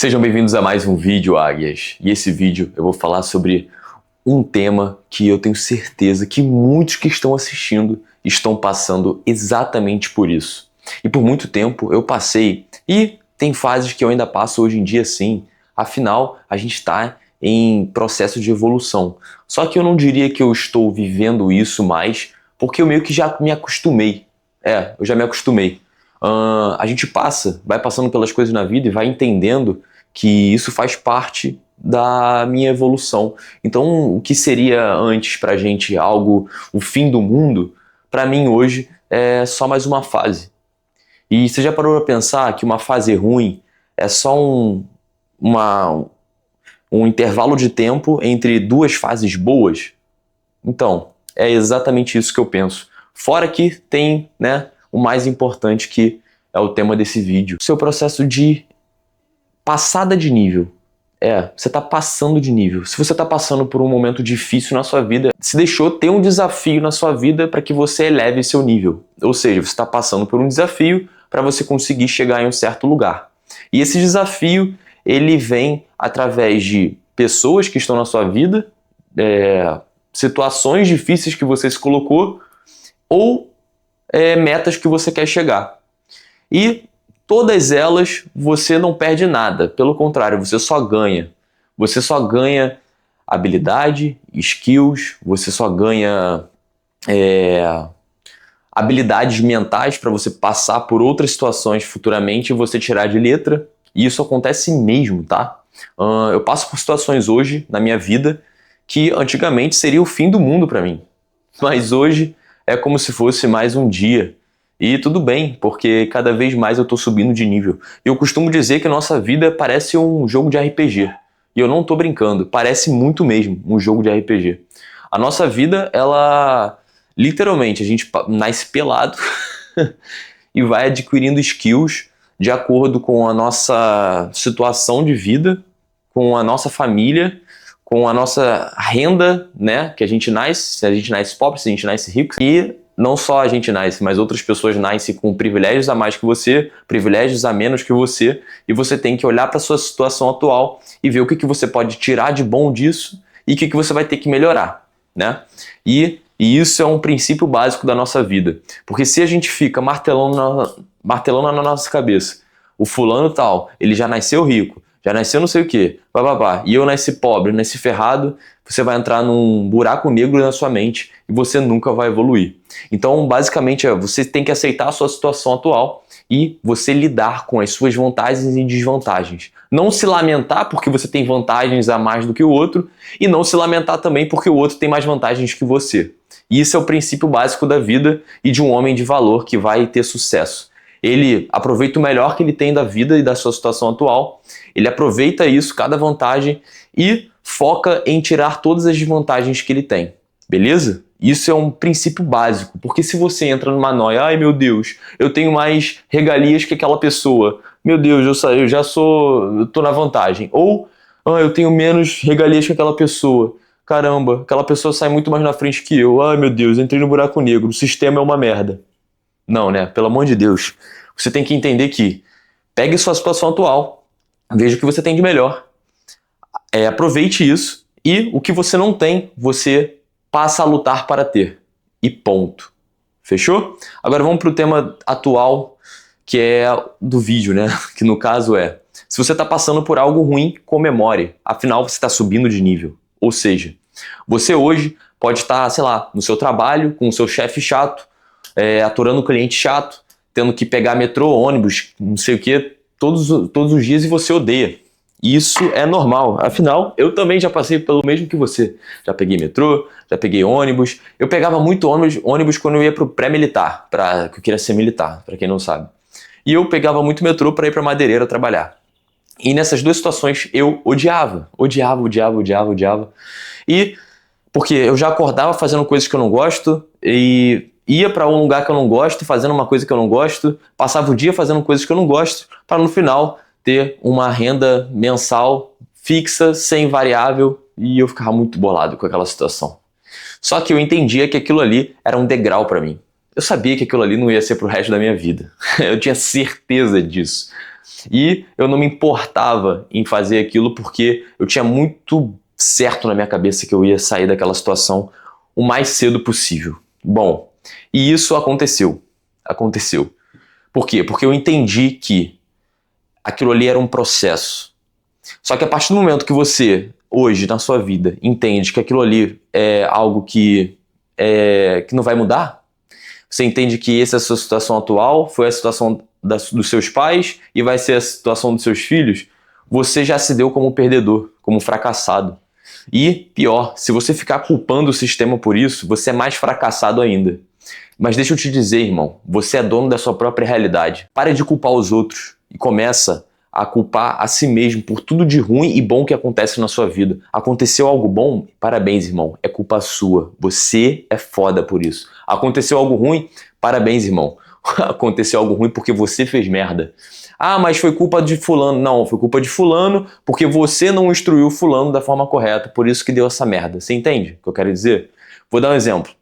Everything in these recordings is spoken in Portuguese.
Sejam bem-vindos a mais um vídeo, Águias. E esse vídeo eu vou falar sobre um tema que eu tenho certeza que muitos que estão assistindo estão passando exatamente por isso. E por muito tempo eu passei, e tem fases que eu ainda passo hoje em dia sim. Afinal, a gente está em processo de evolução. Só que eu não diria que eu estou vivendo isso mais, porque eu meio que já me acostumei. Eu já me acostumei. A gente vai passando pelas coisas na vida e vai entendendo que isso faz parte da minha evolução. Então, o que seria antes pra gente algo, o fim do mundo, pra mim hoje é só mais uma fase. E você já parou pra pensar que uma fase ruim é só um intervalo de tempo entre duas fases boas? Então, é exatamente isso que eu penso. Fora que tem, o mais importante, que é o tema desse vídeo. Seu processo de passada de nível. Você está passando de nível. Se você está passando por um momento difícil na sua vida, se deixou ter um desafio na sua vida para que você eleve seu nível. Ou seja, você está passando por um desafio para você conseguir chegar em um certo lugar. E esse desafio, ele vem através de pessoas que estão na sua vida, situações difíceis que você se colocou, ou metas que você quer chegar. E todas elas você não perde nada, pelo contrário, você só ganha. Você só ganha habilidade, skills, você só ganha habilidades mentais para você passar por outras situações futuramente e você tirar de letra. E isso acontece mesmo, tá? Eu passo por situações hoje na minha vida que antigamente seria o fim do mundo para mim. Mas hoje é como se fosse mais um dia. E tudo bem, porque cada vez mais eu tô subindo de nível. Eu costumo dizer que a nossa vida parece um jogo de RPG. E eu não tô brincando, parece muito mesmo um jogo de RPG. A nossa vida, ela... literalmente, a gente nasce pelado e vai adquirindo skills de acordo com a nossa situação de vida, com a nossa família, com a nossa renda, que a gente nasce, se a gente nasce pobre, se a gente nasce rico. E não só a gente nasce, mas outras pessoas nascem com privilégios a mais que você, privilégios a menos que você, e você tem que olhar para a sua situação atual e ver o que você pode tirar de bom disso e o que você vai ter que melhorar, E isso é um princípio básico da nossa vida, porque se a gente fica martelando na nossa cabeça, o fulano tal, ele já nasceu rico, já nasceu não sei o quê, e eu nasci pobre, nasci ferrado, você vai entrar num buraco negro na sua mente e você nunca vai evoluir. Então, basicamente, você tem que aceitar a sua situação atual e você lidar com as suas vantagens e desvantagens. Não se lamentar porque você tem vantagens a mais do que o outro e não se lamentar também porque o outro tem mais vantagens que você. E isso é o princípio básico da vida e de um homem de valor que vai ter sucesso. Ele aproveita o melhor que ele tem da vida e da sua situação atual, ele aproveita isso, cada vantagem, e foca em tirar todas as desvantagens que ele tem, beleza? Isso é um princípio básico, porque se você entra numa noia, ai meu Deus, eu tenho mais regalias que aquela pessoa, meu Deus, eu tô na vantagem, ou eu tenho menos regalias que aquela pessoa, caramba, aquela pessoa sai muito mais na frente que eu, ai meu Deus, entrei no buraco negro, o sistema é uma merda. Não, pelo amor de Deus, você tem que entender que pegue sua situação atual, veja o que você tem de melhor, aproveite isso e o que você não tem, você passa a lutar para ter. E ponto. Fechou? Agora vamos para o tema atual, que é do vídeo, Que no caso se você está passando por algo ruim, comemore. Afinal, você está subindo de nível. Ou seja, você hoje pode estar, sei lá, no seu trabalho, com o seu chefe chato, aturando um cliente chato, tendo que pegar metrô, ônibus, não sei o que, todos os dias, e você odeia. Isso é normal. Afinal, eu também já passei pelo mesmo que você. Já peguei metrô, já peguei ônibus. Eu pegava muito ônibus quando eu ia pro pré-militar, que eu queria ser militar, para quem não sabe. E eu pegava muito metrô para ir para Madeireira trabalhar. E nessas duas situações eu odiava. E porque eu já acordava fazendo coisas que eu não gosto e ia para um lugar que eu não gosto, fazendo uma coisa que eu não gosto, passava o dia fazendo coisas que eu não gosto, para no final ter uma renda mensal fixa, sem variável, e eu ficava muito bolado com aquela situação. Só que eu entendia que aquilo ali era um degrau para mim. Eu sabia que aquilo ali não ia ser pro resto da minha vida. Eu tinha certeza disso. E eu não me importava em fazer aquilo porque eu tinha muito certo na minha cabeça que eu ia sair daquela situação o mais cedo possível. Bom, e isso aconteceu. Aconteceu. Por quê? Porque eu entendi que aquilo ali era um processo. Só que a partir do momento que você, hoje, na sua vida, entende que aquilo ali é algo que não vai mudar, você entende que essa é a sua situação atual, foi a situação dos seus pais e vai ser a situação dos seus filhos, você já se deu como perdedor, como fracassado. E, pior, se você ficar culpando o sistema por isso, você é mais fracassado ainda. Mas deixa eu te dizer, irmão, você é dono da sua própria realidade. Pare de culpar os outros e começa a culpar a si mesmo por tudo de ruim e bom que acontece na sua vida. Aconteceu algo bom? Parabéns, irmão. É culpa sua. Você é foda por isso. Aconteceu algo ruim? Parabéns, irmão. Aconteceu algo ruim porque você fez merda. Ah, mas foi culpa de fulano. Não, foi culpa de fulano porque você não instruiu fulano da forma correta. Por isso que deu essa merda. Você entende o que eu quero dizer? Vou dar um exemplo.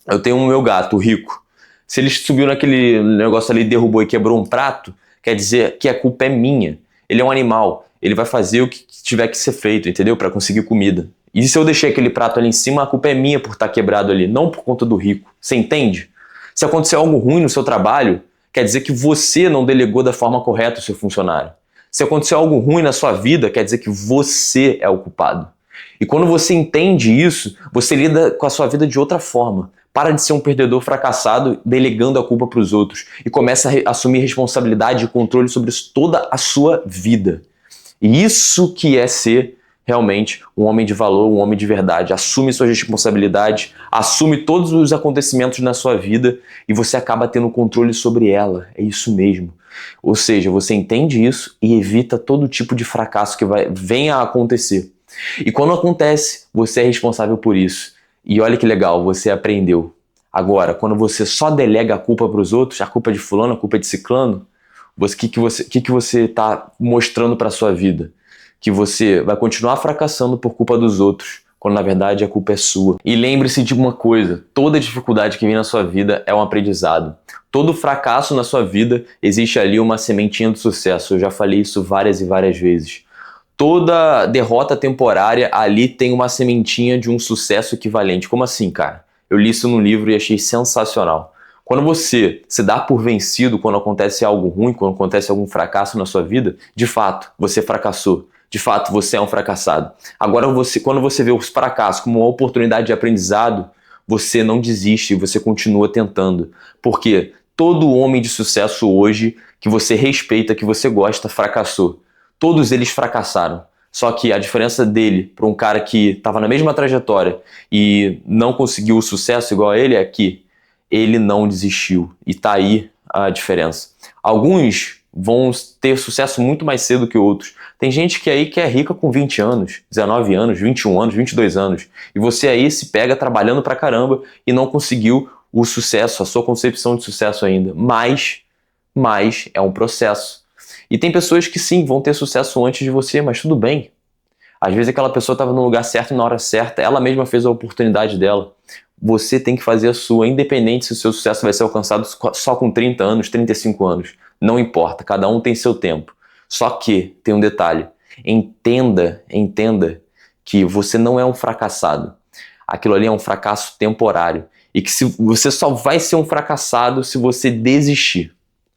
Eu tenho o meu gato, o Rico. Se ele subiu naquele negócio ali, derrubou e quebrou um prato, quer dizer que a culpa é minha. Ele é um animal. Ele vai fazer o que tiver que ser feito, entendeu? Para conseguir comida. E se eu deixei aquele prato ali em cima, a culpa é minha por estar quebrado ali, não por conta do Rico. Você entende? Se acontecer algo ruim no seu trabalho, quer dizer que você não delegou da forma correta o seu funcionário. Se acontecer algo ruim na sua vida, quer dizer que você é o culpado. E quando você entende isso, você lida com a sua vida de outra forma. Para de ser um perdedor fracassado delegando a culpa para os outros e começa a assumir responsabilidade e controle sobre toda a sua vida. E isso que é ser realmente um homem de valor, um homem de verdade. Assume suas responsabilidades, assume todos os acontecimentos na sua vida e você acaba tendo controle sobre ela. É isso mesmo. Ou seja, você entende isso e evita todo tipo de fracasso que venha a acontecer. E quando acontece, você é responsável por isso. E olha que legal, você aprendeu. Agora, quando você só delega a culpa para os outros, a culpa é de fulano, a culpa é de ciclano, o que você está mostrando para a sua vida? Que você vai continuar fracassando por culpa dos outros, quando na verdade a culpa é sua. E lembre-se de uma coisa, toda dificuldade que vem na sua vida é um aprendizado. Todo fracasso na sua vida, existe ali uma sementinha do sucesso. Eu já falei isso várias e várias vezes. Toda derrota temporária ali tem uma sementinha de um sucesso equivalente. Como assim, cara? Eu li isso no livro e achei sensacional. Quando você se dá por vencido, quando acontece algo ruim, quando acontece algum fracasso na sua vida, de fato, você fracassou. De fato, você é um fracassado. Agora, quando você vê os fracassos como uma oportunidade de aprendizado, você não desiste, você continua tentando. Porque todo homem de sucesso hoje, que você respeita, que você gosta, fracassou. Todos eles fracassaram. Só que a diferença dele para um cara que estava na mesma trajetória e não conseguiu o sucesso igual a ele é que ele não desistiu. E tá aí a diferença. Alguns vão ter sucesso muito mais cedo que outros. Tem gente que aí que é rica com 20 anos, 19 anos, 21 anos, 22 anos. E você aí se pega trabalhando pra caramba e não conseguiu o sucesso, a sua concepção de sucesso ainda. Mas é um processo. E tem pessoas que sim, vão ter sucesso antes de você, mas tudo bem. Às vezes aquela pessoa estava no lugar certo e na hora certa, ela mesma fez a oportunidade dela. Você tem que fazer a sua, independente se o seu sucesso vai ser alcançado só com 30 anos, 35 anos. Não importa, cada um tem seu tempo. Só que, tem um detalhe, entenda que você não é um fracassado. Aquilo ali é um fracasso temporário. E que você só vai ser um fracassado se você desistir.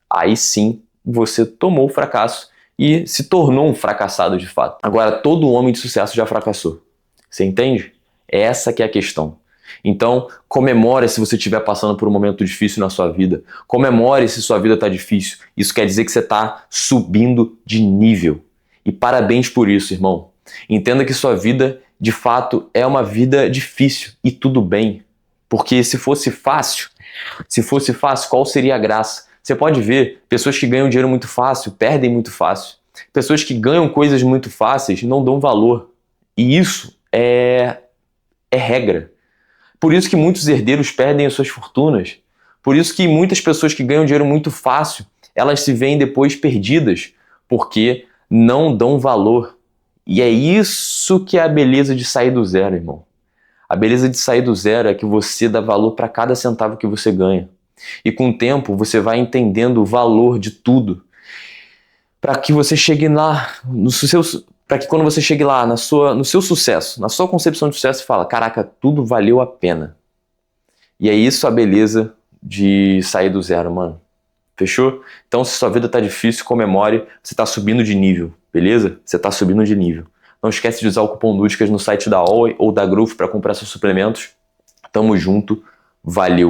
Aí sim, você tomou o fracasso e se tornou um fracassado de fato. Agora, todo homem de sucesso já fracassou. Você entende? Essa que é a questão. Então, comemore se você estiver passando por um momento difícil na sua vida. Comemore se sua vida está difícil. Isso quer dizer que você está subindo de nível. E parabéns por isso, irmão. Entenda que sua vida, de fato, é uma vida difícil. E tudo bem. Porque se fosse fácil, qual seria a graça? Você pode ver, pessoas que ganham dinheiro muito fácil, perdem muito fácil. Pessoas que ganham coisas muito fáceis não dão valor. E isso é regra. Por isso que muitos herdeiros perdem as suas fortunas. Por isso que muitas pessoas que ganham dinheiro muito fácil, elas se veem depois perdidas, porque não dão valor. E é isso que é a beleza de sair do zero, irmão. A beleza de sair do zero é que você dá valor para cada centavo que você ganha. E com o tempo você vai entendendo o valor de tudo. para que você chegue lá no seu, para que quando você chegue lá no seu sucesso, na sua concepção de sucesso, você fala, caraca, tudo valeu a pena. E é isso a beleza de sair do zero, mano. Fechou? Então, se sua vida tá difícil, comemore, você tá subindo de nível, beleza? Você tá subindo de nível. Não esquece de usar o cupom Dúdicas no site da Alway ou da Growth para comprar seus suplementos. Tamo junto, valeu!